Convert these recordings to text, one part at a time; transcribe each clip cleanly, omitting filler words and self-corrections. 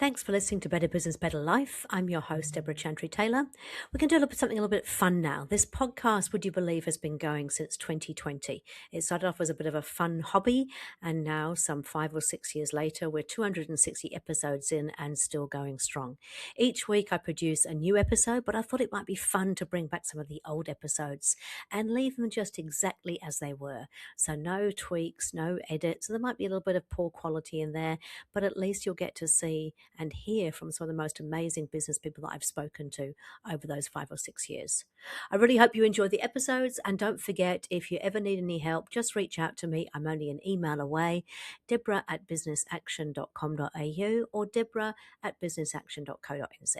Thanks for listening to Better Business, Better Life. I'm your host, Deborah Chantry-Taylor. We're going to do something a little bit fun now. This podcast, would you believe, has been going since 2020. It started off as a bit of a fun hobby, and now some 5 or 6 years later, we're 260 episodes in and still going strong. Each week I produce a new episode, but I thought it might be fun to bring back some of the old episodes and leave them just exactly as they were. So no tweaks, no edits. So there might be a little bit of poor quality in there, but at least you'll get to see and hear from some of the most amazing business people that I've spoken to over those 5 or 6 years. I really hope you enjoy the episodes, and don't forget, if you ever need any help, just reach out to me. I'm only an email away, deborah@businessaction.com.au or deborah@businessaction.co.nz.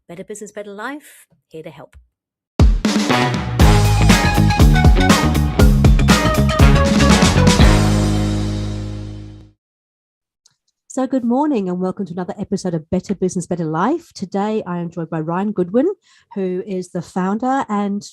Better Business, Better Life, here to help. So good morning and welcome to another episode of Better Business, Better Life. Today I am joined by Ryan Goodwin, who is the founder and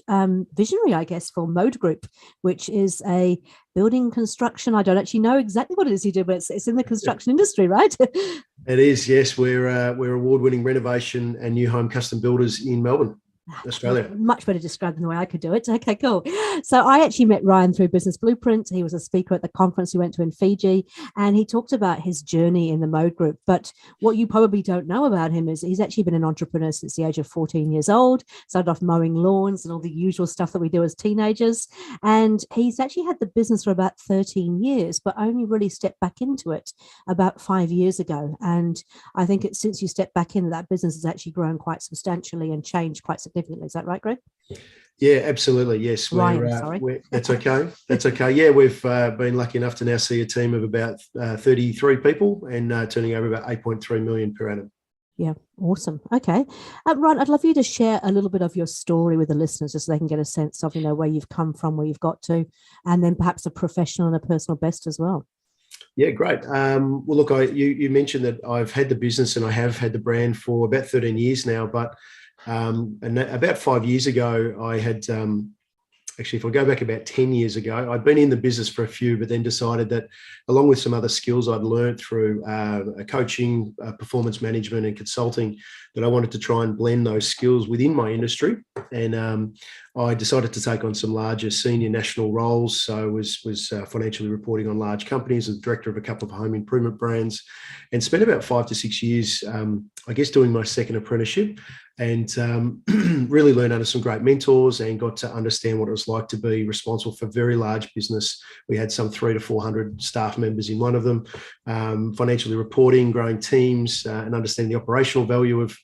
visionary, I guess, for Mode Group, which is a building construction. I don't actually know exactly what it is you do, but it's in the construction industry, right? It is, yes. We're award-winning renovation and new home custom builders in Melbourne, Australia. Much better described than the way I could do it. Okay, cool. So I actually met Ryan through Business Blueprint. He was a speaker at the conference we went to in Fiji, and he talked about his journey in the Mode Group. But what you probably don't know about him is he's actually been an entrepreneur since the age of 14 years old, started off mowing lawns and all the usual stuff that we do as teenagers. And he's actually had the business for about 13 years, but only really stepped back into it about 5 years ago. And I think it's since you stepped back into that business has actually grown quite substantially and changed quite significantly. Is that right, Greg? Yeah, absolutely. Yes. Ryan, sorry. That's okay. That's okay. Yeah, we've been lucky enough to now see a team of about 33 people and turning over about 8.3 million per annum. Yeah, awesome. Okay. Ryan, I'd love you to share a little bit of your story with the listeners just so they can get a sense of, where you've come from, where you've got to, and then perhaps a professional and a personal best as well. Yeah, great. Well, look, you mentioned that I've had the business and I have had the brand for about 13 years now, but and about 5 years ago, I had actually, if I go back about 10 years ago, I'd been in the business for a few, but then decided that along with some other skills I'd learned through coaching, performance management and consulting, that I wanted to try and blend those skills within my industry. And I decided to take on some larger senior national roles. So I was financially reporting on large companies as director of a couple of home improvement brands, and spent about 5 to 6 years, I guess, doing my second apprenticeship, and really learned under some great mentors and got to understand what it was like to be responsible for very large business. We had some 300 to 400 staff members in one of them, financially reporting, growing teams, and understanding the operational value of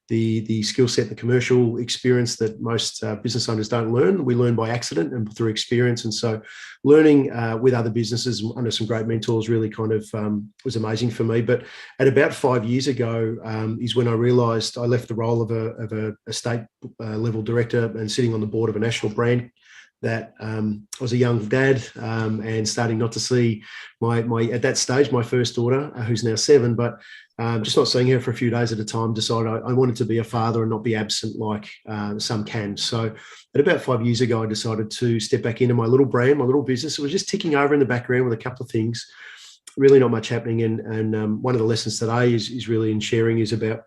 the skill set, the commercial experience that most business owners don't learn. We learn by accident and through experience. And so learning with other businesses under some great mentors really kind of was amazing for me. But at about 5 years ago is when I realized I left the role of a state level director and sitting on the board of a national brand, that I was a young dad and starting not to see my at that stage, my first daughter, who's now 7, but just not seeing her for a few days at a time, decided I wanted to be a father and not be absent like some can. So at about 5 years ago, I decided to step back into my little brand, my little business. It was just ticking over in the background with a couple of things, really not much happening. And one of the lessons today is really in sharing is about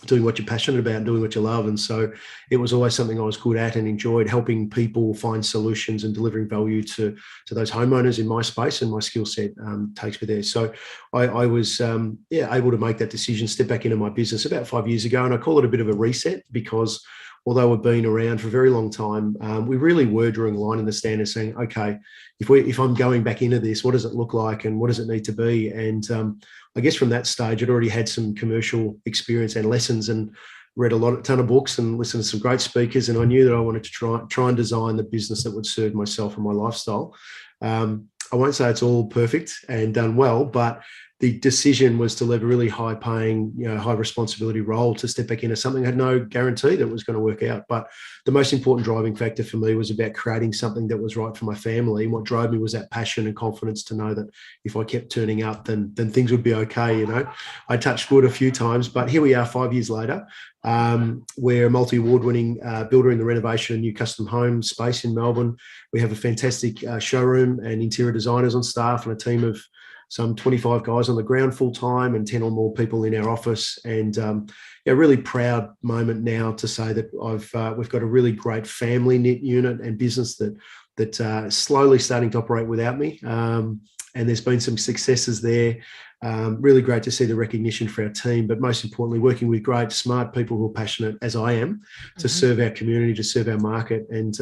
doing what you're passionate about and doing what you love. And so it was always something I was good at and enjoyed, helping people find solutions and delivering value to those homeowners in my space, and my skill set takes me there. So I was able to make that decision, step back into my business about 5 years ago. And I call it a bit of a reset because although we've been around for a very long time, we really were drawing a line in the sand and saying, okay, if I'm going back into this, what does it look like and what does it need to be? And I guess from that stage, I'd already had some commercial experience and lessons and read a ton of books and listened to some great speakers. And I knew that I wanted to try and design the business that would serve myself and my lifestyle. I won't say it's all perfect and done well, but the decision was to leave a really high paying, high responsibility role to step back into something I had no guarantee that was going to work out. But the most important driving factor for me was about creating something that was right for my family. And what drove me was that passion and confidence to know that if I kept turning up, then things would be okay. I touched wood a few times, but here we are 5 years later. We're a multi-award winning builder in the renovation and new custom home space in Melbourne. We have a fantastic showroom and interior designers on staff and a team of some 25 guys on the ground full time and 10 or more people in our office. And really proud moment now to say that we've got a really great family knit unit and business that slowly starting to operate without me. And there's been some successes there. Really great to see the recognition for our team, but most importantly, working with great, smart people who are passionate, as I am, to serve our community, to serve our market. And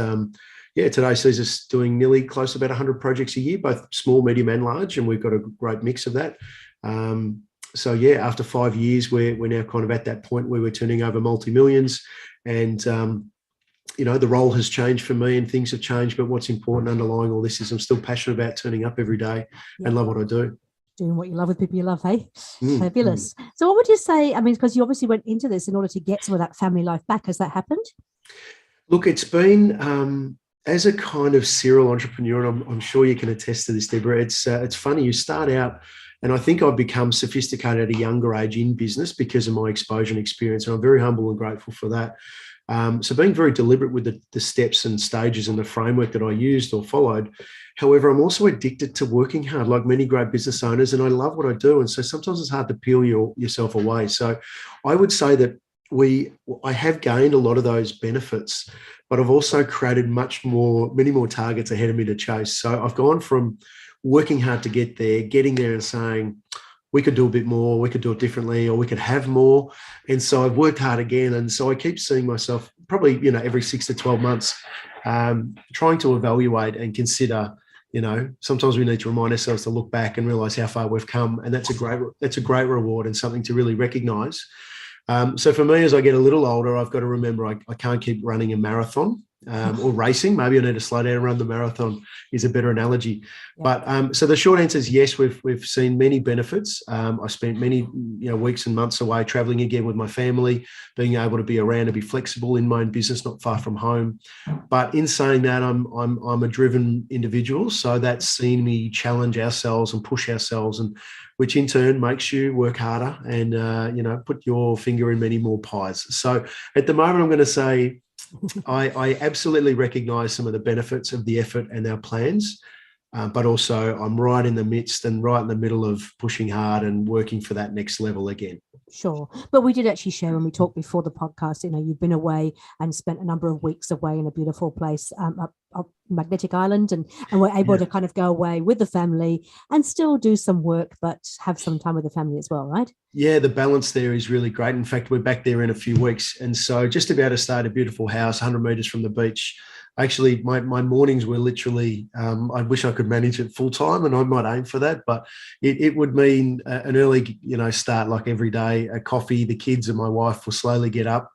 today sees us doing nearly close to about 100 projects a year, both small, medium, and large, and we've got a great mix of that. After 5 years, we're now kind of at that point where we're turning over multi-millions, and the role has changed for me and things have changed, but what's important underlying all this is I'm still passionate about turning up every day and love what I do. Doing what you love with people you love, hey? Fabulous. So what would you say, I mean, because you obviously went into this in order to get some of that family life back. Has that happened? Look, it's been, as a kind of serial entrepreneur, and I'm sure you can attest to this, Deborah, it's funny, you start out, and I think I've become sophisticated at a younger age in business because of my exposure and experience, and I'm very humble and grateful for that. So being very deliberate with the steps and stages and the framework that I used or followed. However, I'm also addicted to working hard, like many great business owners, and I love what I do. And so sometimes it's hard to peel yourself away. So I would say that I have gained a lot of those benefits, but I've also created many more targets ahead of me to chase. So I've gone from working hard to get there, getting there and saying, we could do a bit more, we could do it differently, or we could have more. And so I've worked hard again. And so I keep seeing myself probably, every 6 to 12 months, trying to evaluate and consider, sometimes we need to remind ourselves to look back and realize how far we've come. And that's a great reward and something to really recognize. So for me, as I get a little older, I've got to remember I can't keep running a marathon or racing. Maybe I need to slow down and run the marathon is a better analogy. Yeah. But so the short answer is yes, we've seen many benefits. I spent many weeks and months away traveling again with my family, being able to be around and be flexible in my own business, not far from home. But in saying that, I'm a driven individual, so that's seen me challenge ourselves and push ourselves, and which in turn makes you work harder and put your finger in many more pies. So at the moment, I'm going to say I absolutely recognise some of the benefits of the effort and our plans, but also I'm right in the midst and right in the middle of pushing hard and working for that next level again. Sure. But we did actually share when we talked before the podcast, you've been away and spent a number of weeks away in a beautiful place up Magnetic Island, and we're able to kind of go away with the family and still do some work, but have some time with the family as well, right? Yeah, the balance there is really great. In fact, we're back there in a few weeks. And so just about to start a beautiful house, 100 metres from the beach. Actually, my mornings were literally, I wish I could manage it full time, and I might aim for that, but it would mean an early, start like every day, a coffee, the kids and my wife will slowly get up.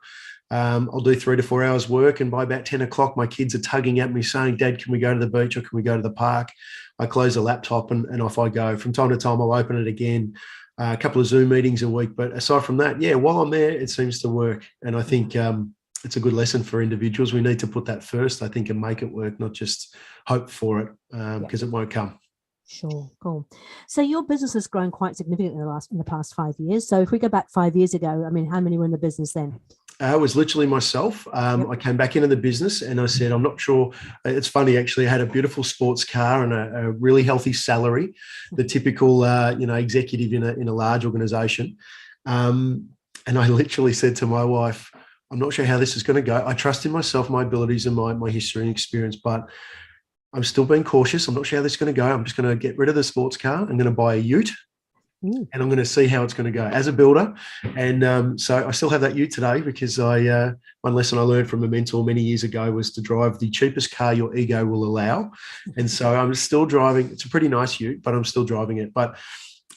I'll do 3 to 4 hours work, and by about 10 o'clock, my kids are tugging at me saying, Dad, can we go to the beach or can we go to the park? I close the laptop and off I go. From time to time, I'll open it again, a couple of Zoom meetings a week. But aside from that, while I'm there, it seems to work. And I think it's a good lesson for individuals. We need to put that first, I think, and make it work, not just hope for it, because it won't come. Sure, cool. So your business has grown quite significantly in the past 5 years. So if we go back 5 years ago, how many were in the business then? It was literally myself. I came back into the business and I said, I'm not sure. It's funny, actually. I had a beautiful sports car and a really healthy salary, the typical, executive in a large organization. And I literally said to my wife, I'm not sure how this is going to go. I trust in myself, my abilities and my history and experience, but I'm still being cautious. I'm not sure how this is going to go. I'm just going to get rid of the sports car. I'm going to buy a ute. And I'm going to see how it's going to go as a builder. And so I still have that ute today because one lesson I learned from a mentor many years ago was to drive the cheapest car your ego will allow. And so I'm still driving. It's a pretty nice ute, but I'm still driving it. But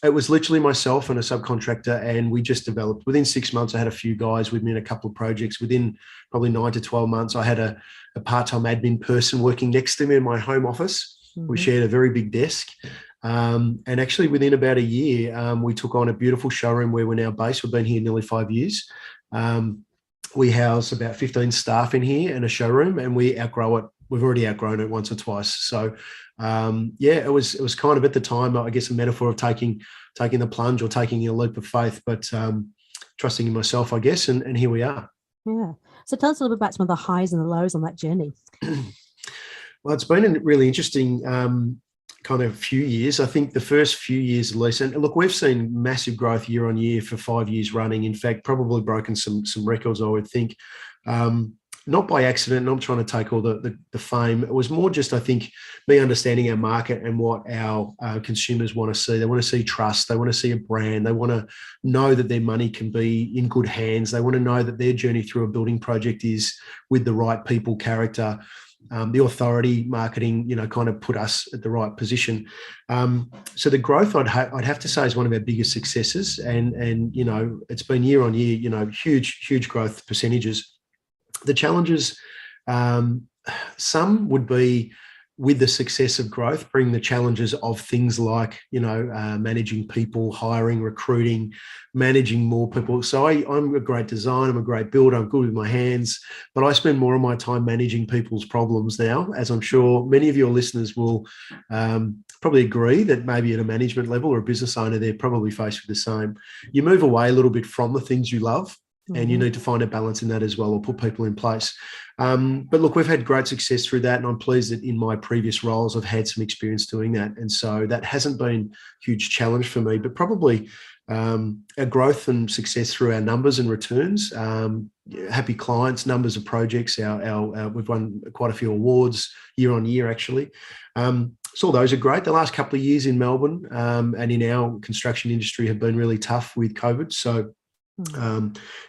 it was literally myself and a subcontractor, and we just developed. Within 6 months, I had a few guys with me in a couple of projects. Within probably 9 to 12 months, I had a part-time admin person working next to me in my home office. Mm-hmm. We shared a very big desk. And actually within about a year, we took on a beautiful showroom where we're now based. We've been here nearly 5 years. We house about 15 staff in here and a showroom, and we outgrow it. We've already outgrown it once or twice. So, it was kind of at the time, I guess, a metaphor of taking the plunge or taking a leap of faith, but trusting in myself, I guess, and here we are. Yeah. So tell us a little bit about some of the highs and the lows on that journey. Well, it's been a really interesting kind of few years. I think the first few years at least, and look, we've seen massive growth year on year for 5 years running. In fact, probably broken some records, I would think. Not by accident, not trying to take all the fame. It was more just, I think, me understanding our market and what our consumers want to see. They want to see trust. They want to see a brand. They want to know that their money can be in good hands. They want to know that their journey through a building project is with the right people, character. The authority marketing, kind of put us at the right position. So the growth, I'd have to say, is one of our biggest successes. And it's been year on year, huge growth percentages. The challenges, some would be with the success of growth, bring the challenges of things like, managing people, hiring, recruiting, managing more people. So I'm a great designer, I'm a great builder, I'm good with my hands, but I spend more of my time managing people's problems now, as I'm sure many of your listeners will probably agree that maybe at a management level or a business owner, they're probably faced with the same. You move away a little bit from the things you love, and you need to find a balance in that as well, or put people in place. But look, we've had great success through that, and I'm pleased that in my previous roles, I've had some experience doing that. And so that hasn't been a huge challenge for me, but probably our growth and success through our numbers and returns, happy clients, numbers of projects. We've won quite a few awards year on year, actually. So all those are great. The last couple of years in Melbourne and in our construction industry have been really tough with COVID. So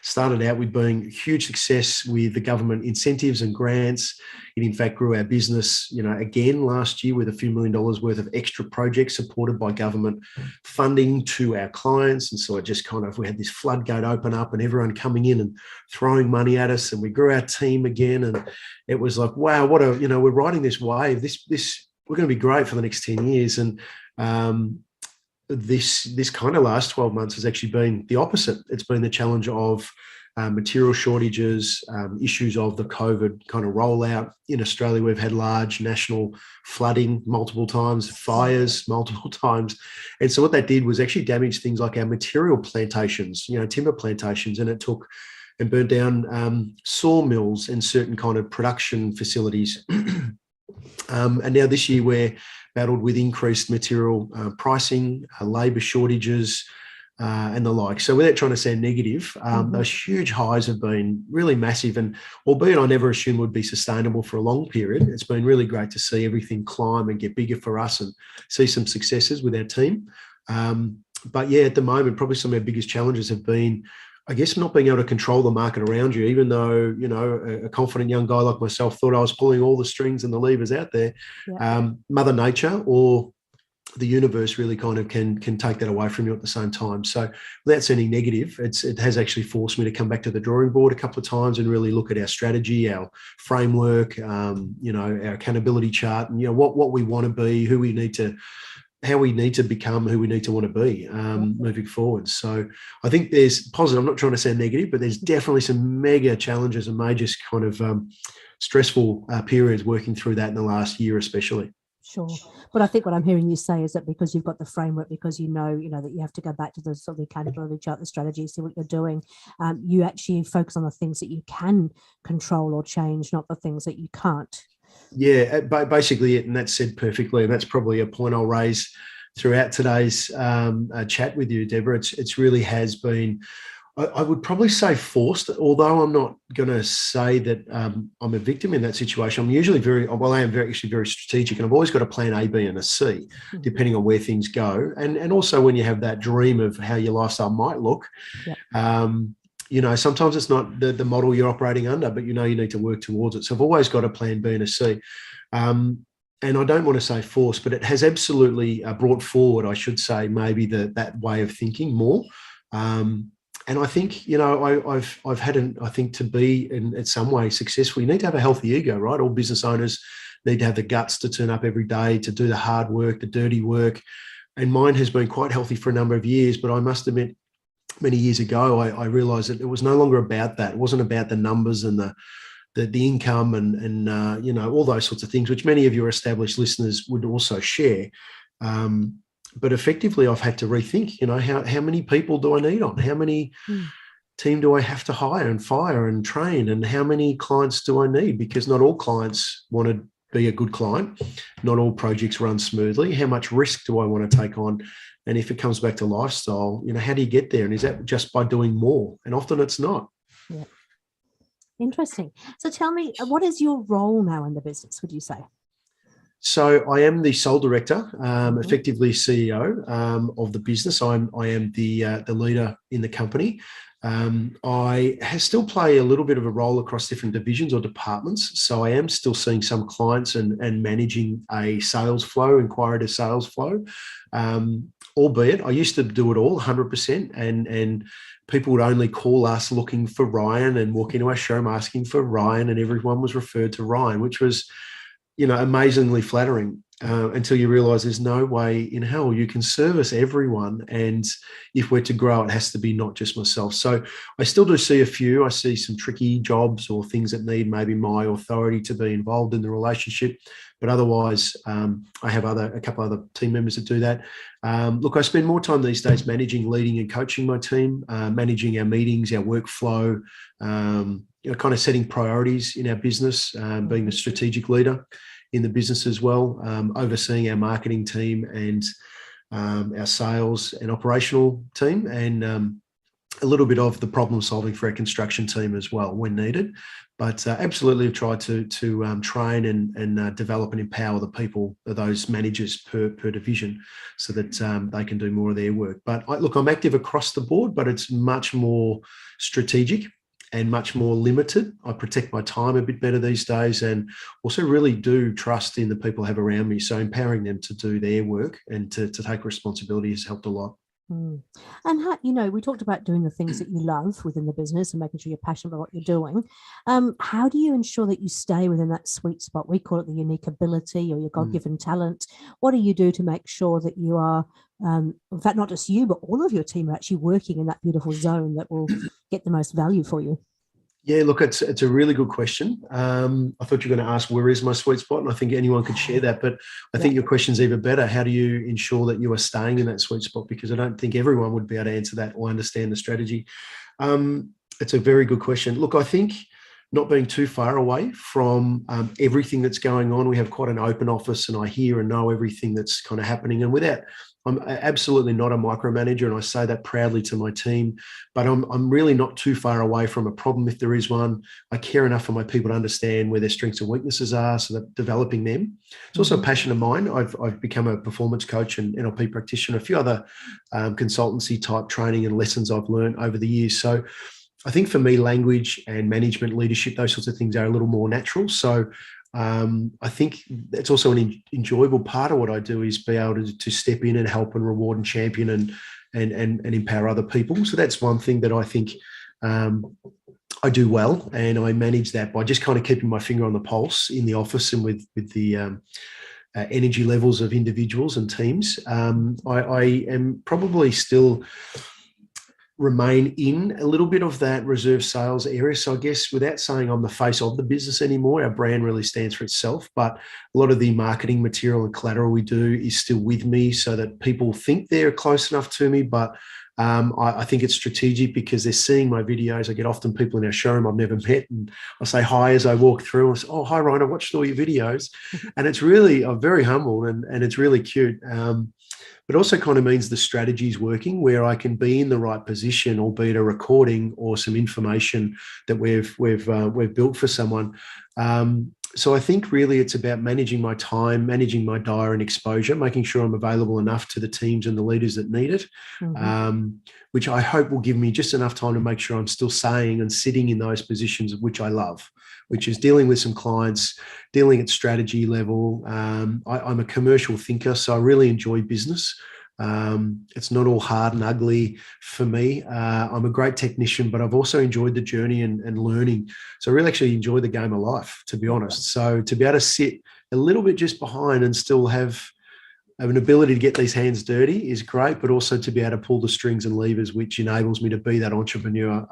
started out with being a huge success with the government incentives and grants. It in fact grew our business, again last year with a few $1 million worth of extra projects supported by government funding to our clients. And so it just we had this floodgate open up and everyone coming in and throwing money at us, and we grew our team again. And it was like, wow, we're riding this wave. This we're going to be great for the next 10 years. And this kind of last 12 months has actually been the opposite. It's been the challenge of material shortages, issues of the COVID kind of rollout. In Australia, we've had large national flooding multiple times, fires multiple times. And so what that did was actually damage things like our material plantations, timber plantations, and it took and burnt down sawmills and certain kind of production facilities. And now this year we're battled with increased material pricing, labour shortages, and the like. So without trying to sound negative, those huge highs have been really massive, and albeit I never assumed would be sustainable for a long period, it's been really great to see everything climb and get bigger for us and see some successes with our team. But yeah, at the moment, probably some of our biggest challenges have been, I guess, not being able to control the market around you, even though, a confident young guy like myself thought I was pulling all the strings and the levers out there. Yeah. Mother Nature or the universe really kind of can take that away from you at the same time. So without sounding negative, it has actually forced me to come back to the drawing board a couple of times and really look at our strategy, our framework, our accountability chart, and, what we want to be, how we need to become, who we need to want to be moving forward. So I think there's positive. I'm not trying to sound negative, but there's definitely some mega challenges and major kind of stressful periods working through that in the last year, especially. Sure. But I think what I'm hearing you say is that because you've got the framework, because you know that you have to go back to the sort of accountability chart, the strategy, see what you're doing, you actually focus on the things that you can control or change, not the things that you can't. Yeah, basically it, and that's said perfectly, and that's probably a point I'll raise throughout today's chat with you, Deborah. It's really has been, I would probably say forced, although I'm not going to say that I'm a victim in that situation. I'm usually I am very strategic, and I've always got a plan A, B, and a C, depending on where things go. And also when you have that dream of how your lifestyle might look, sometimes it's not the model you're operating under, but you need to work towards it. So I've always got a plan B and a C. And I don't want to say force, but it has absolutely brought forward, I should say, maybe that way of thinking more. And I think, I've had I think to be in some way successful, you need to have a healthy ego, right? All business owners need to have the guts to turn up every day, to do the hard work, the dirty work. And mine has been quite healthy for a number of years, but I must admit, many years ago, I realized that it was no longer about that. It wasn't about the numbers and the income and all those sorts of things, which many of your established listeners would also share. But effectively, I've had to rethink, how many people do I need on? How many team do I have to hire and fire and train? And how many clients do I need? Because not all clients want to be a good client. Not all projects run smoothly. How much risk do I want to take on? And if it comes back to lifestyle, how do you get there? And is that just by doing more? And often it's not. Yeah. Interesting. So tell me, what is your role now in the business, would you say? So I am the sole director, effectively CEO of the business. I am the leader in the company. I still play a little bit of a role across different divisions or departments. So I am still seeing some clients and managing a sales flow, inquiry to sales flow. Albeit I used to do it all 100%, and people would only call us looking for Ryan and walk into our showroom asking for Ryan, and everyone was referred to Ryan, which was amazingly flattering until you realize there's no way in hell you can service everyone. And if we're to grow, it has to be not just myself. So I still do see a few. I see some tricky jobs or things that need maybe my authority to be involved in the relationship. But otherwise, I have a couple other team members that do that. Look, I spend more time these days managing, leading and coaching my team, managing our meetings, our workflow, kind of setting priorities in our business, being the strategic leader in the business as well, overseeing our marketing team and our sales and operational team, and a little bit of the problem solving for our construction team as well when needed. But absolutely, I've tried to train and develop and empower the people, those managers per division, so that they can do more of their work. But I'm active across the board, but it's much more strategic and much more limited. I protect my time a bit better these days, and also really do trust in the people I have around me. So empowering them to do their work and to take responsibility has helped a lot. And how, we talked about doing the things that you love within the business and making sure you're passionate about what you're doing. How do you ensure that you stay within that sweet spot? We call it the unique ability or your God-given talent. What do you do to make sure that you are, in fact, not just you, but all of your team are actually working in that beautiful zone that will get the most value for you? Yeah, look, it's a really good question. I thought you were going to ask, where is my sweet spot? And I think anyone could share that. But I think your question's even better. How do you ensure that you are staying in that sweet spot? Because I don't think everyone would be able to answer that or understand the strategy. It's a very good question. Look, I think not being too far away from everything that's going on. We have quite an open office, and I hear and know everything that's kind of happening. And with that, I'm absolutely not a micromanager, and I say that proudly to my team, but I'm really not too far away from a problem if there is one. I care enough for my people to understand where their strengths and weaknesses are, so that developing them. It's also a passion of mine. I've become a performance coach and NLP practitioner, a few other consultancy type training and lessons I've learned over the years. So I think for me, language and management, leadership, those sorts of things are a little more natural. So I think it's also an enjoyable part of what I do, is be able to step in and help and reward and champion and empower other people. So that's one thing that I think I do well, and I manage that by just kind of keeping my finger on the pulse in the office and with the energy levels of individuals and teams. I am probably still remain in a little bit of that reserve sales area. So I guess, without saying I'm the face of the business anymore, our brand really stands for itself, but a lot of the marketing material and collateral we do is still with me, so that people think they're close enough to me. But I think it's strategic because they're seeing my videos. I get often people in our showroom I've never met, and I say hi as I walk through. I say, "Oh, hi, Ryan, I watched all your videos." And it's really, I'm very humble, and it's really cute. But also kind of means the strategy is working, where I can be in the right position, albeit a recording or some information that we've built for someone. So I think really it's about managing my time, managing my diary and exposure, making sure I'm available enough to the teams and the leaders that need it, which I hope will give me just enough time to make sure I'm still saying and sitting in those positions which I love, which is dealing with some clients, dealing at strategy level. I'm a commercial thinker, so I really enjoy business. It's not all hard and ugly for me. I'm a great technician, but I've also enjoyed the journey and learning. So I really actually enjoy the game of life, to be honest. So to be able to sit a little bit just behind and still have an ability to get these hands dirty is great, but also to be able to pull the strings and levers, which enables me to be that entrepreneur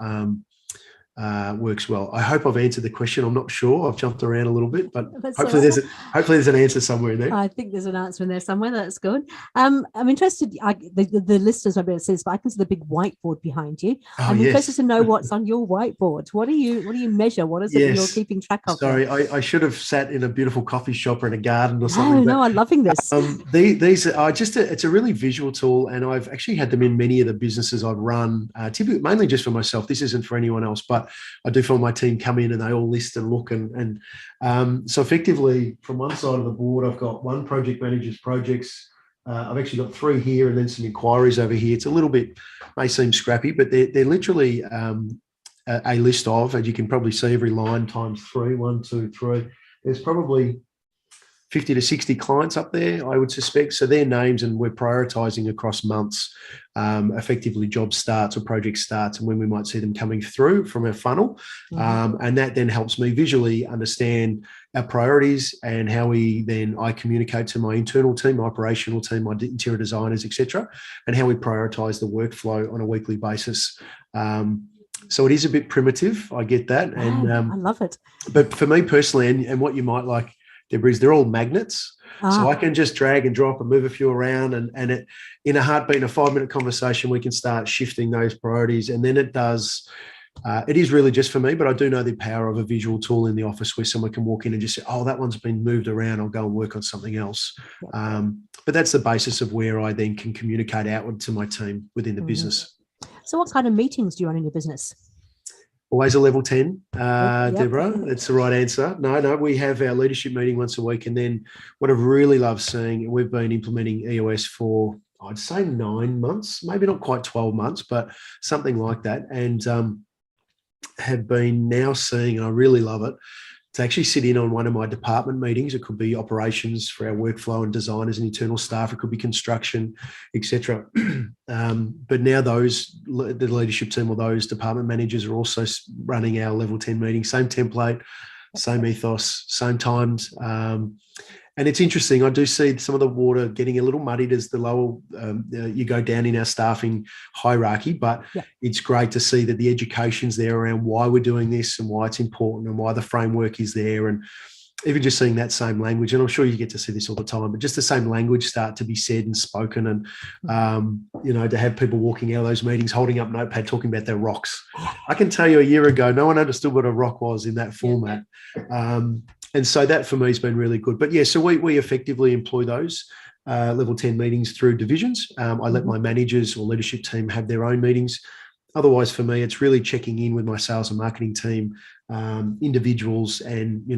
works well. I hope I've answered the question. I'm not sure. I've jumped around a little bit, but That's hopefully all right. there's an answer somewhere in there. I think there's an answer in there somewhere. That's good. I'm interested. The listeners might be able to see this, but I can see the big whiteboard behind you. Oh, I'm interested yes. to know what's on your whiteboard. What do you measure? What is it that you're Yes. keeping track of? Sorry, I should have sat in a beautiful coffee shop or in a garden or something. No, I'm loving this. These are it's a really visual tool, and I've actually had them in many of the businesses I've run, typically mainly just for myself. This isn't for anyone else, but I do feel my team come in and they all list and look, and so effectively from one side of the board, I've got one project manager's projects. I've actually got 3 here and then some inquiries over here. It's a little bit, may seem scrappy, but they're literally a list of, as you can probably see, every line times 3, 1, 2, 3. There's probably 50 to 60 clients up there, I would suspect. So their names, and we're prioritizing across months, effectively job starts or project starts, and when we might see them coming through from our funnel. And that then helps me visually understand our priorities and how I communicate to my internal team, my operational team, my interior designers, etc., and how we prioritize the workflow on a weekly basis. So it is a bit primitive. I get that. And I love it. But for me personally, and what you might like, Deborah, is they're all magnets. So I can just drag and drop and move a few around, and it, in a heartbeat, in a 5-minute conversation, we can start shifting those priorities. And then it does, it is really just for me, but I do know the power of a visual tool in the office where someone can walk in and just say, oh, that one's been moved around, I'll go and work on something else. But that's the basis of where I then can communicate outward to my team within the business. So what kind of meetings do you run in your business? Always a level 10, Deborah. That's the right answer. No, we have our leadership meeting once a week. And then what I've really loved seeing, we've been implementing EOS for, I'd say 9 months, maybe not quite 12 months, but something like that. And have been now seeing, and I really love it, to actually sit in on one of my department meetings. It could be operations for our workflow and designers and internal staff. It could be construction, etc. But now the leadership team or those department managers are also running our level 10 meetings. Same template, same ethos, same times. And it's interesting. I do see some of the water getting a little muddied as the lower you go down in our staffing hierarchy, but it's great to see that the education's there around why we're doing this and why it's important and why the framework is there. And even just seeing that same language, and I'm sure you get to see this all the time, but just the same language start to be said and spoken, and to have people walking out of those meetings holding up notepad talking about their rocks. I can tell you a year ago, no one understood what a rock was in that format. And so that for me has been really good. But yeah, so we effectively employ those level 10 meetings through divisions. I let my managers or leadership team have their own meetings. Otherwise, for me, it's really checking in with my sales and marketing team, individuals, and,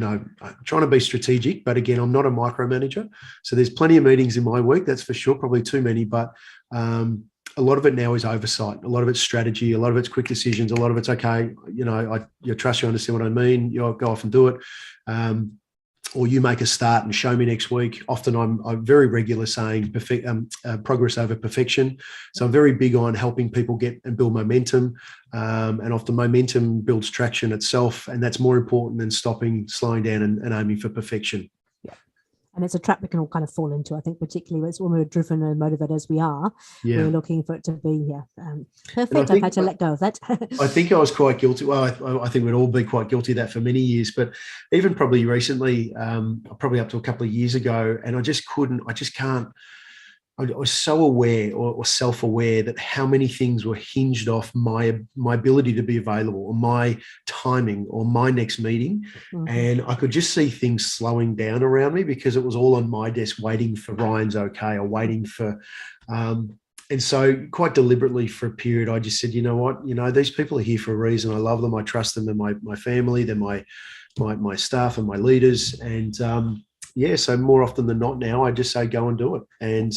trying to be strategic. But again, I'm not a micromanager. So there's plenty of meetings in my week, that's for sure, probably too many. But a lot of it now is oversight. A lot of it's strategy. A lot of it's quick decisions. A lot of it's, okay, I trust you understand what I mean. You'll go off and do it. Or you make a start and show me next week. Often I'm very regular saying progress over perfection. So I'm very big on helping people get and build momentum. And often momentum builds traction itself. And that's more important than slowing down and aiming for perfection. And it's a trap we can all kind of fall into, I think, particularly when we're driven and motivated as we are. We're looking for it to be perfect. I've had to let go of that. I think I was quite guilty. Well, I think we'd all be quite guilty of that for many years, but even probably recently, probably up to a couple of years ago, and I was so aware or self-aware that how many things were hinged off my ability to be available, or my timing, or my next meeting. And I could just see things slowing down around me because it was all on my desk waiting for Ryan's okay, or waiting for... and so quite deliberately for a period, I just said, you know what, these people are here for a reason. I love them. I trust them. They're my family. They're my staff and my leaders. And so more often than not now, I just say, go and do it. And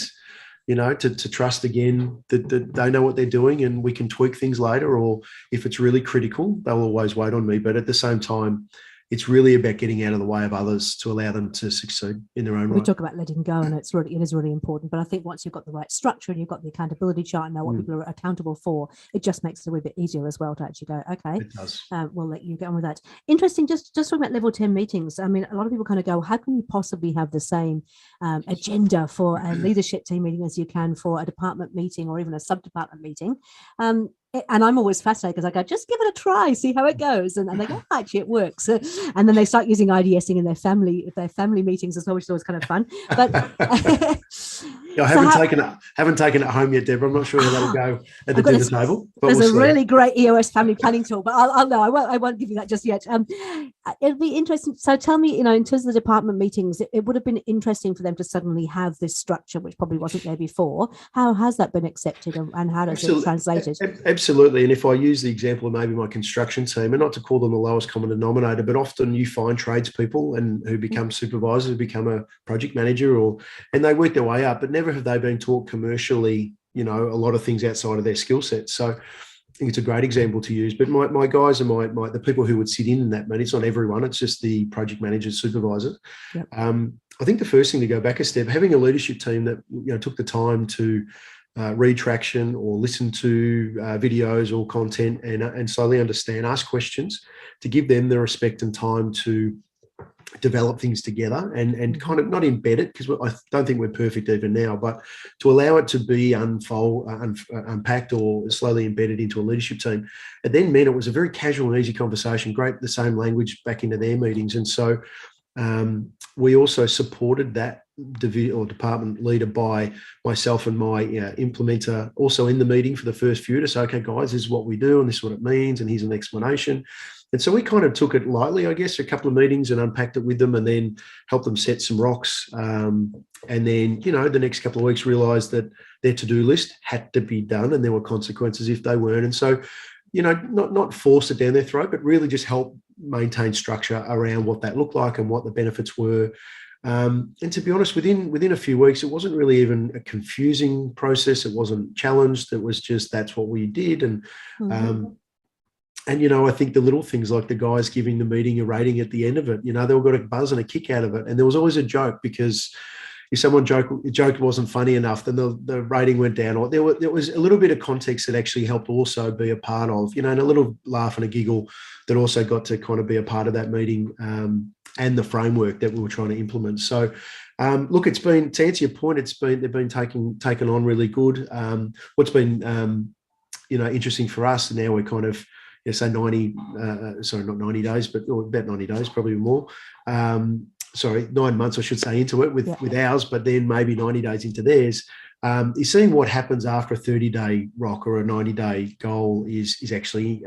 to trust again that they know what they're doing, and we can tweak things later, or if it's really critical, they'll always wait on me. But at the same time, it's really about getting out of the way of others to allow them to succeed in their own right. We talk about letting go, and it is really important. But I think once you've got the right structure and you've got the accountability chart and know what people are accountable for, it just makes it a wee bit easier as well to actually go, okay, it does. We'll let you get on with that. Interesting. Just talking about level 10 meetings. I mean, a lot of people kind of go, how can you possibly have the same agenda for a leadership team meeting as you can for a department meeting or even a sub-department meeting? And I'm always fascinated because I go, just give it a try, see how it goes. And they go, oh, actually, it works. And then they start using IDSing in their family meetings as well, which is always kind of fun. But I haven't taken it home yet, Deborah. I'm not sure how that'll go at the dinner table. But there's a really great EOS family planning tool, but I won't give you that just yet. It'll be interesting. So tell me, in terms of the department meetings, it would have been interesting for them to suddenly have this structure, which probably wasn't there before. How has that been accepted, and how does it translate it? Absolutely. And if I use the example of maybe my construction team, and not to call them the lowest common denominator, but often you find tradespeople and who become supervisors, become a project manager, and they work their way up, but never have they been taught commercially, a lot of things outside of their skill set. So I think it's a great example to use. But my guys and the people who would sit in that meeting, it's not everyone, it's just the project managers, supervisors. Yep. I think the first thing to go back a step, having a leadership team that took the time to read traction or listen to videos or content and slowly understand, ask questions, to give them the respect and time to develop things together and kind of not embed it, because I don't think we're perfect even now, but to allow it to be unpacked or slowly embedded into a leadership team. It then meant it was a very casual and easy conversation, great, the same language back into their meetings. And so we also supported that department leader by myself and my implementer also in the meeting for the first few to say, okay, guys, this is what we do and this is what it means and here's an explanation. And so we kind of took it lightly, I guess, a couple of meetings and unpacked it with them and then helped them set some rocks. And then, the next couple of weeks realised that their to-do list had to be done and there were consequences if they weren't. And so, not force it down their throat, but really just help maintain structure around what that looked like and what the benefits were. And to be honest, within a few weeks, it wasn't really even a confusing process. It wasn't challenged. It was just, that's what we did. And, I think the little things like the guys giving the meeting a rating at the end of it, they all got a buzz and a kick out of it. And there was always a joke, because if someone joke wasn't funny enough, then the rating went down. Or there was a little bit of context that actually helped also be a part of, and a little laugh and a giggle that also got to kind of be a part of that meeting and the framework that we were trying to implement. So, look, it's been, to answer your point, they've been taken on really good. What's been interesting for us now, we're kind of, say 90, not 90 days, but about 90 days, probably more. 9 months, I should say, into it with ours, but then maybe 90 days into theirs, is seeing what happens after a 30-day rock or a 90-day goal is actually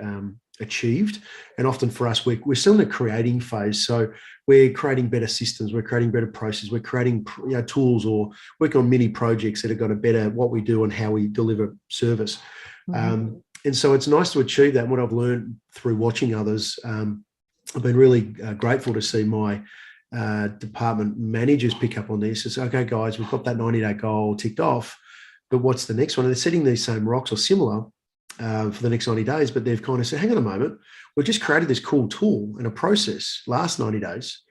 achieved. And often for us, we're still in a creating phase. So we're creating better systems, we're creating better processes, we're creating tools, or working on mini projects that are going to better what we do and how we deliver service. And so it's nice to achieve that. And what I've learned through watching others, I've been really grateful to see my department managers pick up on this. It's okay, guys, we've got that 90-day goal ticked off, but what's the next one? And they're setting these same rocks or similar for the next 90 days, but they've kind of said, hang on a moment, we've just created this cool tool and a process last 90 days.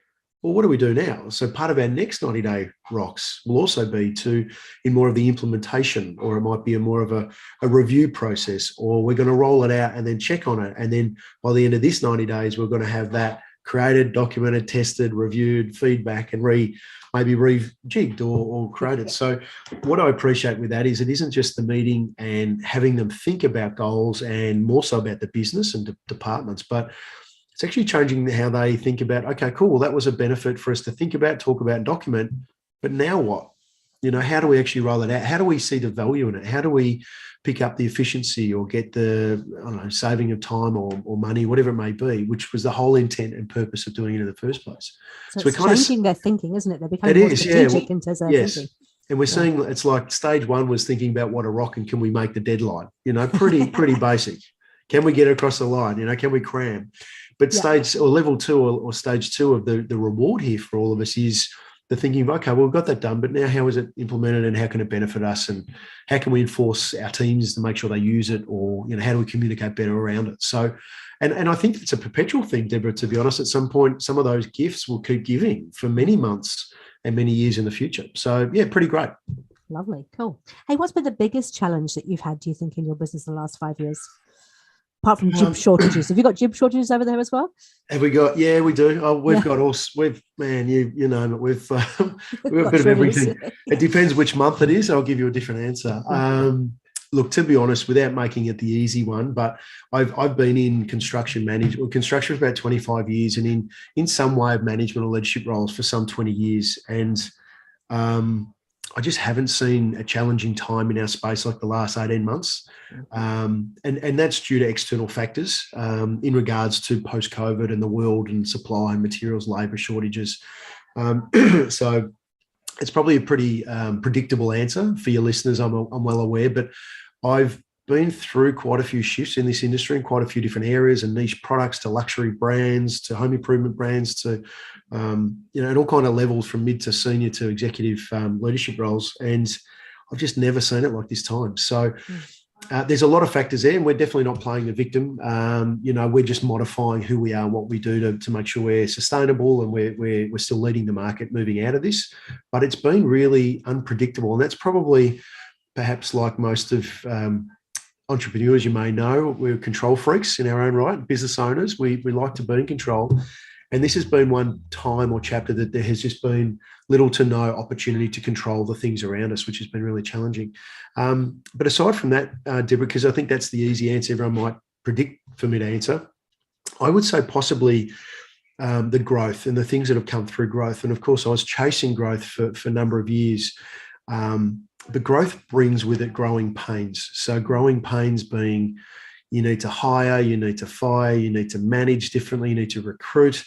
Well, what do we do now? So part of our next 90-day rocks will also be in more of the implementation, or it might be more of a review process, or we're going to roll it out and then check on it. And then by the end of this 90 days, we're going to have that created, documented, tested, reviewed, feedback, and maybe rejigged or created. So what I appreciate with that is it isn't just the meeting and having them think about goals and more so about the business and departments, but it's actually changing how they think about, okay, cool, well, that was a benefit for us to think about, talk about, and document, but now what? How do we actually roll it out? How do we see the value in it? How do we pick up the efficiency or get the, saving of time or money, whatever it may be, which was the whole intent and purpose of doing it in the first place. So it's changing their thinking, isn't it? They're becoming more strategic in terms of their thinking. And we're seeing it's like stage one was thinking about what a rock and can we make the deadline? Pretty basic. Can we get across the line? Can we cram? But stage or level two or stage two of the reward here for all of us is the thinking of, okay, well, we've got that done, but now how is it implemented and how can it benefit us, and how can we enforce our teams to make sure they use it, or, how do we communicate better around it? So, and I think it's a perpetual thing, Deborah, to be honest. At some point, some of those gifts will keep giving for many months and many years in the future. So, yeah, pretty great. Lovely. Cool. Hey, what's been the biggest challenge that you've had, do you think, in your business in the last 5 years? Apart from jib shortages. Have you got jib shortages over there as well? Have we got? Yeah, we do. Oh, we've got all. We've got a bit of everything. It depends which month it is. I'll give you a different answer. Look, to be honest, without making it the easy one, but I've been in construction management, construction for about 25 years, and in some way of management or leadership roles for some 20 years. And I just haven't seen a challenging time in our space like the last 18 months. And that's due to external factors in regards to post-COVID and the world and supply and materials, labour shortages. So it's probably a pretty predictable answer for your listeners, I'm well aware, but I've been through quite a few shifts in this industry in quite a few different areas, and niche products to luxury brands to home improvement brands to, at all kind of levels from mid to senior to executive leadership roles. And I've just never seen it like this time. So there's a lot of factors there, and we're definitely not playing the victim. We're just modifying who we are and what we do to make sure we're sustainable, and we're still leading the market moving out of this. But it's been really unpredictable, and that's probably perhaps like most of entrepreneurs, you may know, we're control freaks in our own right. Business owners, we like to be in control. And this has been one time or chapter that there has just been little to no opportunity to control the things around us, which has been really challenging. But aside from that, Deborah, because I think that's the easy answer everyone might predict for me to answer, I would say possibly the growth and the things that have come through growth. And of course, I was chasing growth for a number of years. The growth brings with it growing pains. So growing pains being you need to hire, you need to fire, you need to manage differently, you need to recruit.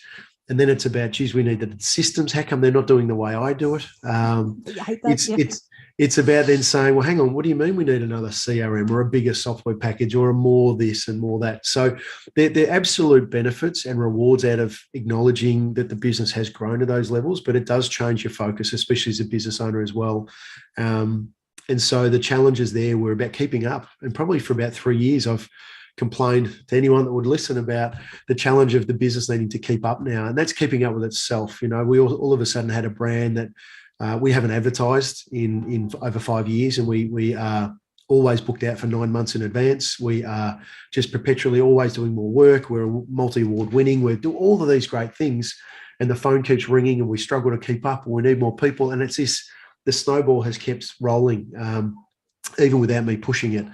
And then it's about, geez, we need the systems. How come they're not doing the way I do it? I hate that, It's about then saying, well, hang on, what do you mean we need another CRM or a bigger software package or a more this and more that? So they're absolute benefits and rewards out of acknowledging that the business has grown to those levels, but it does change your focus, especially as a business owner as well. And so the challenges there were about keeping up. And probably for about 3 years, I've complained to anyone that would listen about the challenge of the business needing to keep up now. And that's keeping up with itself. We all of a sudden had a brand that we haven't advertised in over 5 years, and we are always booked out for 9 months in advance. We are just perpetually always doing more work. We're multi-award winning. We do all of these great things, and the phone keeps ringing and we struggle to keep up, and we need more people. And it's this, the snowball has kept rolling, even without me pushing it.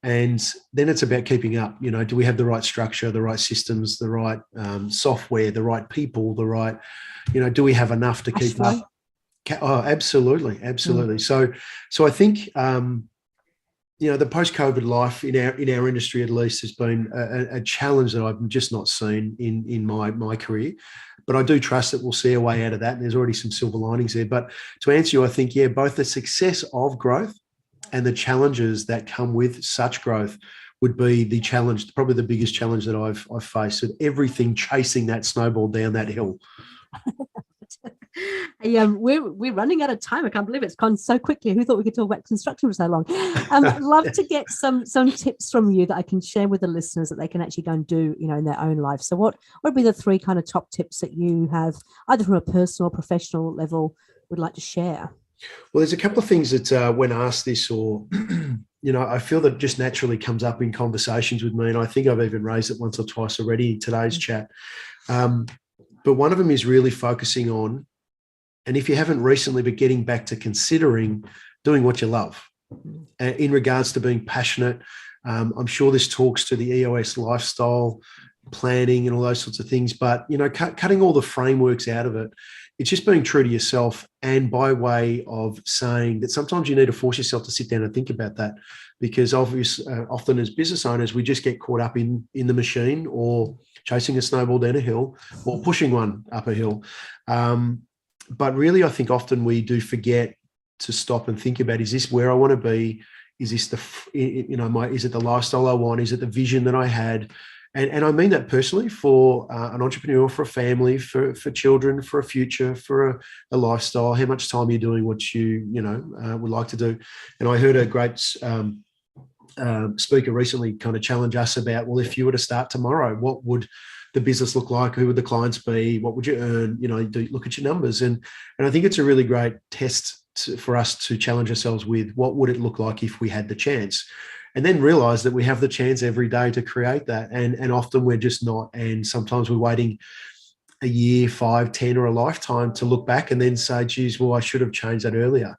And then it's about keeping up. Do we have the right structure, the right systems, the right software, the right people, the right, do we have enough to keep up? Oh, absolutely. So I think, the post-COVID life in our industry, at least, has been a challenge that I've just not seen in my career. But I do trust that we'll see a way out of that. And there's already some silver linings there. But to answer you, I think, both the success of growth and the challenges that come with such growth would be the challenge, probably the biggest challenge that I've faced, with everything chasing that snowball down that hill. Hey, we're running out of time. I can't believe it's gone so quickly. Who thought we could talk about construction for so long? I'd love to get some tips from you that I can share with the listeners that they can actually go and do, in their own life. So what would be the 3 kind of top tips that you have, either from a personal or professional level, would like to share? Well, there's a couple of things that when asked this, or, I feel that just naturally comes up in conversations with me. And I think I've even raised it once or twice already in today's chat. But one of them is really focusing on, and if you haven't recently, but getting back to considering doing what you love in regards to being passionate. I'm sure this talks to the EOS lifestyle, planning and all those sorts of things, but, cutting all the frameworks out of it, it's just being true to yourself, and by way of saying that sometimes you need to force yourself to sit down and think about that, because often as business owners, we just get caught up in the machine, or chasing a snowball down a hill, or pushing one up a hill. But really, I think often we do forget to stop and think about, is this where I want to be? Is this is it the lifestyle I want? Is it the vision that I had? And I mean that personally, for an entrepreneur, for a family, for children, for a future, for a lifestyle. How much time you're doing what you would like to do. And I heard a great speaker recently kind of challenge us about, well, if you were to start tomorrow, what would the business look like? Who would the clients be? What would you earn? Look at your numbers. And I think it's a really great test for us to challenge ourselves with, what would it look like if we had the chance? And then realize that we have the chance every day to create that. And often we're just not. And sometimes we're waiting a year, 5, 10, or a lifetime to look back and then say, geez, well, I should have changed that earlier.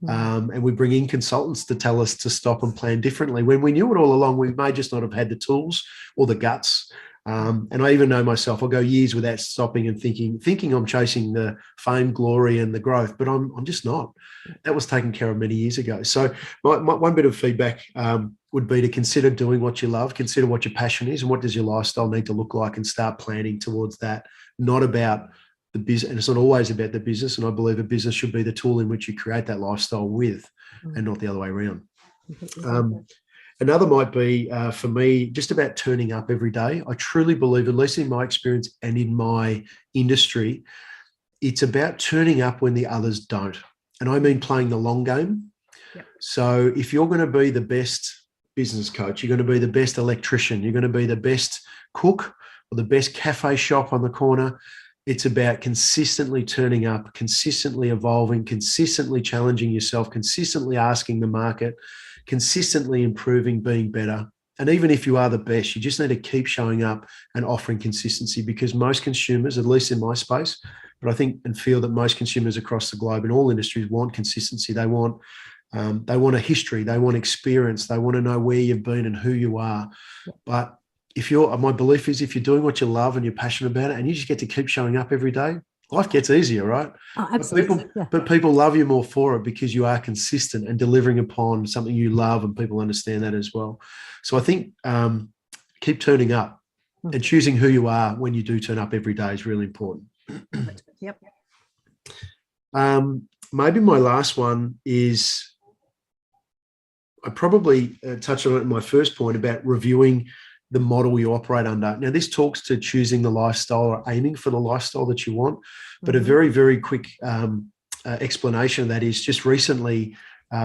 And we bring in consultants to tell us to stop and plan differently when we knew it all along. We may just not have had the tools or the guts. And I even know myself, I'll go years without stopping and thinking I'm chasing the fame, glory, and the growth, but I'm just not. That was taken care of many years ago. So my one bit of feedback would be to consider doing what you love, consider what your passion is, and what does your lifestyle need to look like, and start planning towards that. Not about the business, and it's not always about the business. And I believe a business should be the tool in which you create that lifestyle with, and not the other way around. Another might be, for me, just about turning up every day. I truly believe, at least in my experience and in my industry, it's about turning up when the others don't. And I mean playing the long game. Yep. So if you're going to be the best business coach, you're going to be the best electrician, you're going to be the best cook or the best cafe shop on the corner, it's about consistently turning up, consistently evolving, consistently challenging yourself, consistently asking the market, consistently improving, being better. And even if you are the best, you just need to keep showing up and offering consistency, because most consumers, at least in my space, but I think and feel that most consumers across the globe in all industries want consistency. They want a history, they want experience, they want to know where you've been and who you are. But my belief is, if you're doing what you love and you're passionate about it, and you just get to keep showing up every day, life gets easier, right? Oh, absolutely. But people love you more for it because you are consistent and delivering upon something you love, and people understand that as well. So I think keep turning up and choosing who you are when you do turn up every day is really important. Yep. Maybe my last one is, I probably touched on it in my first point about reviewing the model you operate under. Now, this talks to choosing the lifestyle or aiming for the lifestyle that you want, but a very, very quick explanation of that is, just recently,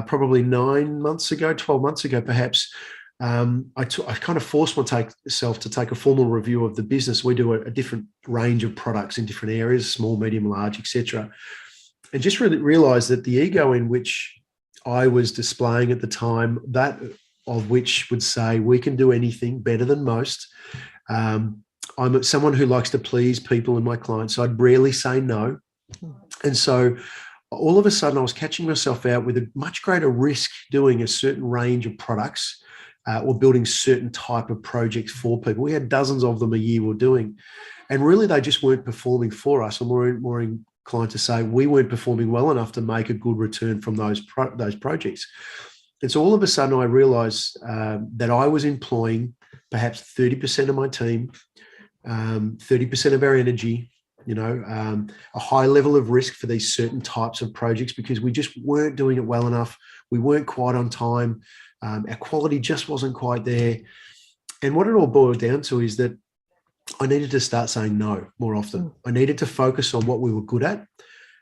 probably 9 months ago, 12 months ago, perhaps, I kind of forced myself to take a formal review of the business. We do a different range of products in different areas, small, medium, large, etc. And just really realized that the ego in which I was displaying at the time, that of which would say we can do anything better than most. I'm someone who likes to please people and my clients, so I'd rarely say no. And so all of a sudden I was catching myself out with a much greater risk doing a certain range of products or building certain type of projects for people. We had dozens of them a year we're doing. And really they just weren't performing for us. I'm more inclined to say we weren't performing well enough to make a good return from those projects. And so all of a sudden I realized that I was employing perhaps 30% of my team, 30% of our energy, a high level of risk for these certain types of projects, because we just weren't doing it well enough. We weren't quite on time. Our quality just wasn't quite there. And what it all boiled down to is that I needed to start saying no more often. I needed to focus on what we were good at.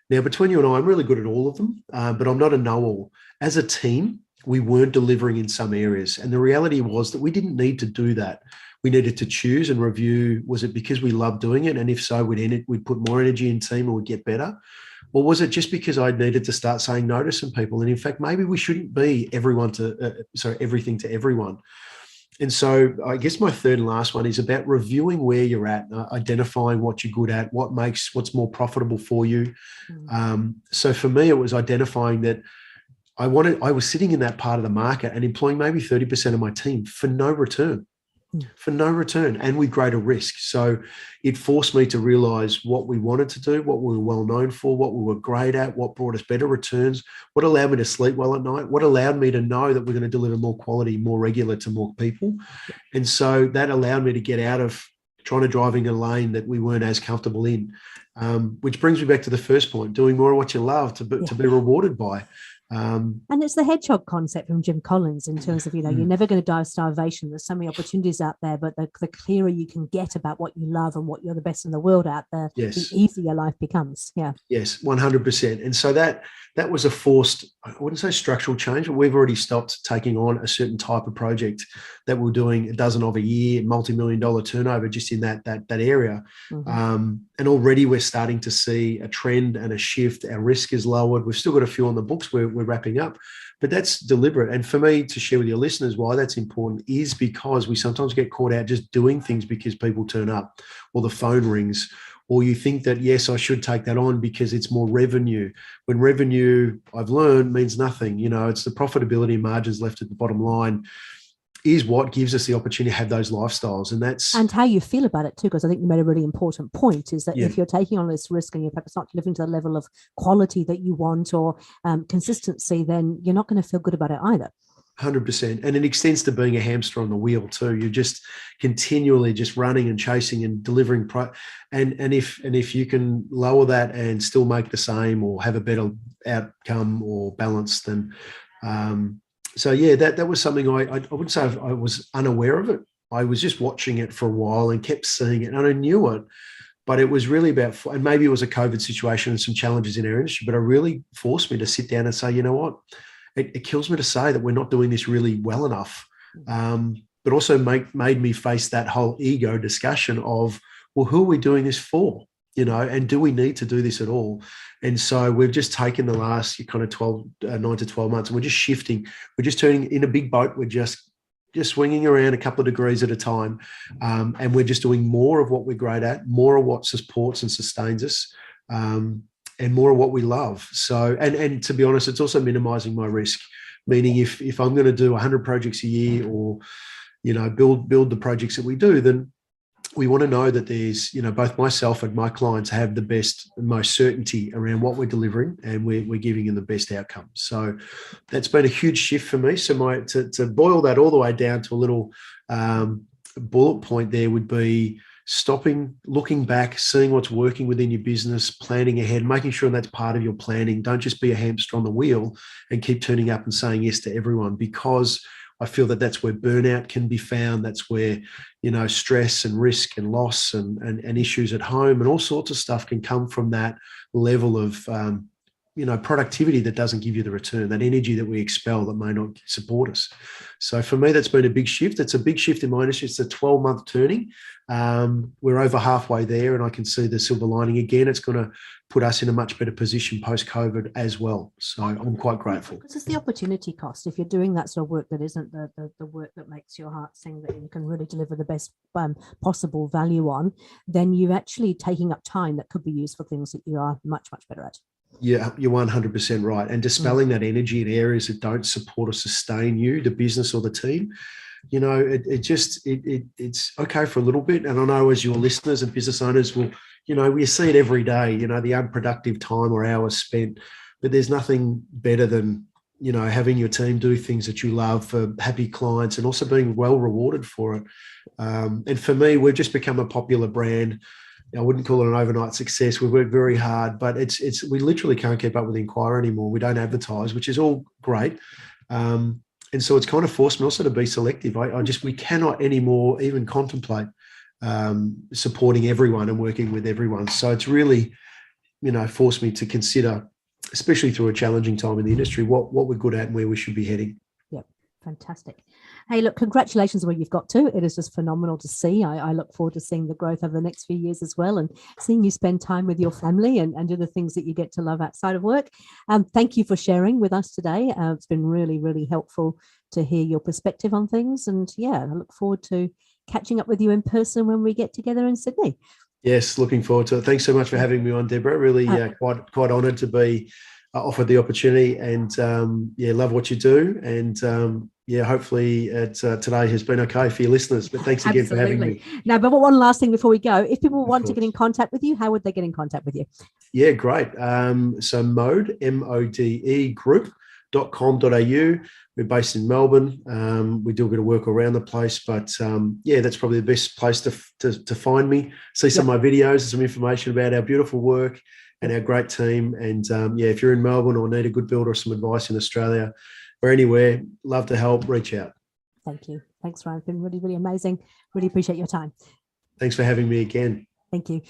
Now, between you and I, I'm really good at all of them, but I'm not a know-all. As a team, we weren't delivering in some areas. And the reality was that we didn't need to do that. We needed to choose and review, was it because we loved doing it? And if so, we'd put more energy in team and we'd get better. Or was it just because I needed to start saying no to some people? And in fact, maybe we shouldn't be everything to everyone. And so I guess my third and last one is about reviewing where you're at, identifying what you're good at, what's more profitable for you. So for me, it was identifying that I was sitting in that part of the market and employing maybe 30% of my team for no return. And with greater risk. So it forced me to realize what we wanted to do, what we were well known for, what we were great at, what brought us better returns, what allowed me to sleep well at night, what allowed me to know that we're going to deliver more quality, more regular to more people. And so that allowed me to get out of trying to driving a lane that we weren't as comfortable in, which brings me back to the first point, doing more of what you love to be rewarded by. And it's the hedgehog concept from Jim Collins in terms of, you're never going to die of starvation. There's so many opportunities out there, but the clearer you can get about what you love and what you're the best in the world at, the easier life becomes. Yeah. Yes, 100%. And so that was a forced, I wouldn't say structural change, but we've already stopped taking on a certain type of project that we're doing a dozen of a year, multi-million-dollar turnover just in that area. And already we're starting to see a trend and a shift. Our risk is lowered. We've still got a few on the books we're wrapping up, but that's deliberate. And for me to share with your listeners why that's important is because we sometimes get caught out just doing things because people turn up or the phone rings or you think that, yes, I should take that on because it's more revenue. When revenue, I've learned, means nothing. It's the profitability margins left at the bottom line is what gives us the opportunity to have those lifestyles. And how you feel about it too, because I think you made a really important point, is that Yeah. if you're taking on this risk and you're perhaps not living to the level of quality that you want or consistency, then you're not going to feel good about it either. 100%. And it extends to being a hamster on the wheel too. You're just continually just running and chasing and delivering. And if you can lower that and still make the same or have a better outcome or balance, then that was something I wouldn't say I was unaware of it. I was just watching it for a while and kept seeing it, and I knew it. But it was really about, and maybe it was a COVID situation and some challenges in our industry, but it really forced me to sit down and say, you know what? It kills me to say that we're not doing this really well enough, but also made me face that whole ego discussion of, well, who are we doing this for? And do we need to do this at all? And so we've just taken the last kind of 9 to 12 months, and we're just shifting. We're just turning in a big boat. We're just swinging around a couple of degrees at a time, and we're just doing more of what we're great at, more of what supports and sustains us. And more of what we love. So, and to be honest, it's also minimizing my risk, meaning if I'm going to do 100 projects a year or, build the projects that we do, then we want to know that there's, both myself and my clients have the best and most certainty around what we're delivering, and we're giving them the best outcome. So that's been a huge shift for me. So to boil that all the way down to a little bullet point there would be stopping, looking back, seeing what's working within your business, planning ahead, making sure that's part of your planning. Don't just be a hamster on the wheel and keep turning up and saying yes to everyone, because I feel that that's where burnout can be found. That's where, stress and risk and loss and issues at home and all sorts of stuff can come from that level of, productivity that doesn't give you the return, that energy that we expel that may not support us. So for me, that's been a big shift. It's a big shift in my industry. It's a 12-month turning. We're over halfway there, and I can see the silver lining again. It's going to put us in a much better position post-COVID as well. So I'm quite grateful. Because it's the opportunity cost. If you're doing that sort of work that isn't the work that makes your heart sing, that you can really deliver the best possible value on, then you're actually taking up time that could be used for things that you are much, much better at. Yeah, you're 100% right. And dispelling that energy in areas that don't support or sustain you, the business or the team, it's okay for a little bit. And I know as your listeners and business owners will, we see it every day, the unproductive time or hours spent, but there's nothing better than, having your team do things that you love for happy clients and also being well rewarded for it. And for me, we've just become a popular brand. I wouldn't call it an overnight success. We've worked very hard, but we literally can't keep up with the inquiry anymore. We don't advertise, which is all great. And so it's kind of forced me also to be selective. We cannot anymore even contemplate supporting everyone and working with everyone. So it's really, forced me to consider, especially through a challenging time in the industry, what we're good at and where we should be heading. Yep, fantastic. Hey, look, congratulations on where you've got to. It is just phenomenal to see. I look forward to seeing the growth over the next few years as well, and seeing you spend time with your family and do the things that you get to love outside of work. Thank you for sharing with us today. It's been really, really helpful to hear your perspective on things. And I look forward to catching up with you in person when we get together in Sydney. Yes, looking forward to it. Thanks so much for having me on, Deborah. Really quite honoured to be offered the opportunity, and love what you do. And hopefully today has been okay for your listeners. But thanks again for having me. Now, but one last thing before we go. If people want to get in contact with you, how would they get in contact with you? Yeah, great. So Mode, MODE group.com.au. We're based in Melbourne. We do a bit of work around the place, but that's probably the best place to find me. See some of my videos and some information about our beautiful work and our great team. And if you're in Melbourne or need a good builder or some advice in Australia or anywhere, love to help, reach out. Thank you. Thanks, Ryan. It's been really, really amazing. Really appreciate your time. Thanks for having me again. Thank you.